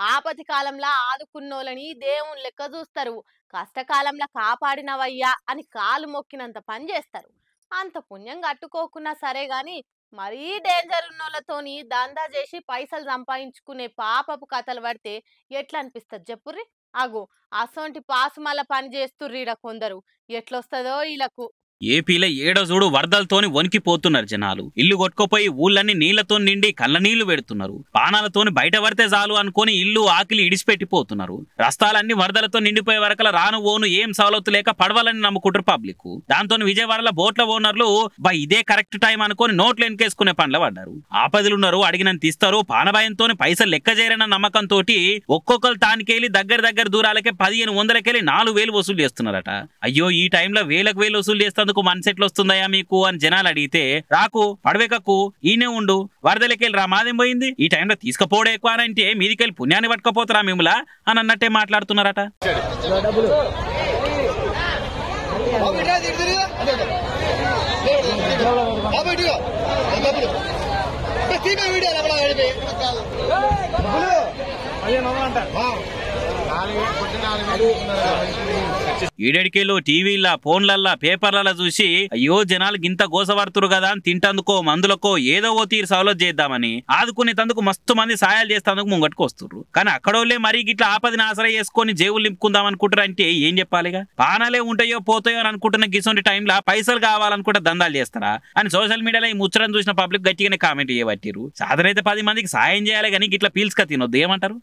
ఆపతి కాలంలో ఆదుకున్నోళ్ళని దేవుని లెక్క చూస్తారు. కష్టకాలంలో కాపాడినవయ్యా అని కాలు మొక్కినంత పని చేస్తారు. అంత పుణ్యం కట్టుకోకున్నా సరే గాని మరీ డేంజర్ ఉన్నోళ్ళతోని దందా చేసి పైసలు సంపాదించుకునే పాపపు కథలు పడితే ఎట్లా అనిపిస్తుంది చెప్పుర్రి. అగో అసొంటి పాసుమల్ల పని చేస్తుర్రీడ కొందరు. ఎట్లొస్తుందో వీళ్ళకు. ఏపీలో ఏడో చూడు వరదలతోని వణికిపోతున్నారు జనాలు. ఇల్లు కొట్టుకుపోయి ఊళ్ళన్నీ నీళ్లతో నిండి కళ్ళ నీళ్లు పెడుతున్నారు. పానాలతోని బయట పడితే చాలు అనుకుని ఇల్లు ఆకిలి ఇడిచిపెట్టిపోతున్నారు. రస్తాలన్నీ వరదలతో నిండిపోయే వరకల రాను ఓను ఏం సవలత్తు లేక పడవలని నమ్ముకుంటారు పబ్లిక్. దాంతో విజయవాడలో బోట్ల ఓనర్లు ఇదే కరెక్ట్ టైం అనుకుని నోట్లు ఎన్కేసుకునే పనులు పడ్డారు. ఆపదలున్నారు, అడిగినంత ఇస్తారు, పానభయంతో పైసలు లెక్క చేరన్న నమ్మకంతో ఒక్కొక్కరు తానికెళ్ళి దగ్గర దూరాలకే 1500కెళ్ళి 4000 వసూలు చేస్తున్నారట. అయ్యో ఈ టైంలో వేలకు వేలు వసూలు చేస్తా మనసు ఎట్లా వస్తుందయా మీకు అని జనాలు అడిగితే, రాకు పడవేకకు ఈయనే ఉండు, వరదలకెళ్ళి రా మాదేం పోయింది, ఈ టైంలో తీసుకపోవడం ఎక్కువ అని అంటే మీదికెళ్ళి పుణ్యాన్ని పట్టుకపోతారా మిమ్మల్ని అని అన్నట్టే మాట్లాడుతున్నారట. ఈడెడికేలో టీవీలా ఫోన్లల్లా పేపర్లలా చూసి అయ్యో జనాలు గింత గోసపడుతురు కదా అని తింటందుకో మందులకో ఏదో ఓ తీరు సవలత్ చేద్దామని ఆదుకునేందుకు మస్తు మంది సాయాలు చేస్తేందుకు ముంగట్టుకు వస్తుర్రు. కానీ అక్కడోళ్ళే మరీ గిట్లా ఆపదిని ఆసరా చేసుకుని జేబులు నింపుకుందాం అనుకుంటారు. అంటే ఏం చెప్పాలిగా, పానాలే ఉంటాయో పోతాయో అని అనుకుంటున్న గిసొంటి టైంలో పైసలు కావాలనుకుంటే దందాలు చేస్తారా అని సోషల్ మీడియాలో ఈ ముచ్చటను చూసిన పబ్లిక్ గట్టిగానే కామెంట్ చేయబట్టిరు. సాధారణైతే 10 మందికి సాయం చేయాలి కానీ గిట్లా పీల్చుక తినొద్దు. ఏమంటారు?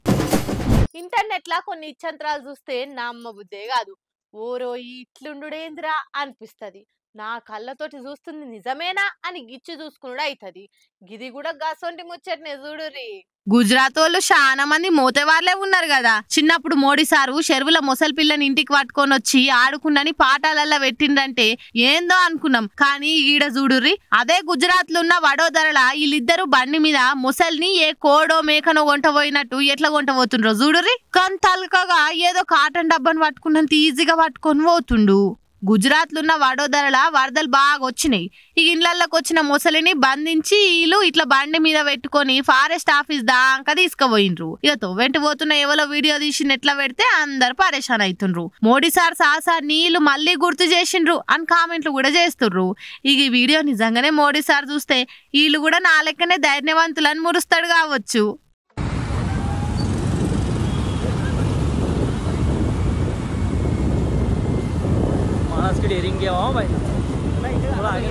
ఇంటర్నెట్ లా కొన్ని ఇచ్చంత్రాలు చూస్తే నమ్మబుద్దే కాదు. ఓరో ఇట్లుండుడేంద్రా అనిపిస్తది. నా కళ్ళతోటి చూస్తుంది నిజమేనా అని గిచ్చి చూసుకున్నాడు అవుతుంది. గిది కూడా గసొంటి ముచ్చటనే చూడుర్రి. గుజరాత్ వాళ్ళు చాలా మంది మోతేవార్లే ఉన్నారు కదా. చిన్నప్పుడు మోడీ సారు చెరువుల మొసలి పిల్లని ఇంటికి పట్టుకొని వచ్చి ఆడుకున్నని పాఠాలల్లా పెట్టిండంటే ఏందో అనుకున్నాం. కానీ ఈడ చూడుర్రి, అదే గుజరాత్ లో ఉన్న వడోదరల వీళ్ళిద్దరు బండి మీద మొసల్ని ఏ కోడో మేకనో వంట పోయినట్టు ఎట్లా వంట పోతుండ్రో చూడుర్రి. కంతల్కగా ఏదో కాటన్ డబ్బాను పట్టుకున్నంత ఈజీగా పట్టుకొని పోతుండు. గుజరాత్ లో ఉన్న వడోదరల వరదలు బాగా వచ్చినాయి. ఈ ఇళ్లలోకి వచ్చిన మొసలిని బంధించి వీళ్ళు ఇట్లా బండి మీద పెట్టుకొని ఫారెస్ట్ ఆఫీస్ దాకా తీసుకుపోయిండ్రు. ఇక తొవ్వెంటి పోతున్న ఎవరో వీడియో తీసి నెట్లా పెడితే అందరు పరేషాన్ అవుతుండ్రు. మోడీ సార్ సాసాన్ని వీళ్ళు మళ్ళీ గుర్తు చేసిండ్రు అని కామెంట్లు కూడా చేస్తుండ్రు. ఇక ఈ వీడియో నిజంగానే మోడీ సార్ చూస్తే వీళ్ళు కూడా నా లెక్కనే ధైర్యవంతులని మురుస్తాడు కావచ్చు. डेयरिंग किया हुआ भाई थोड़ा आगे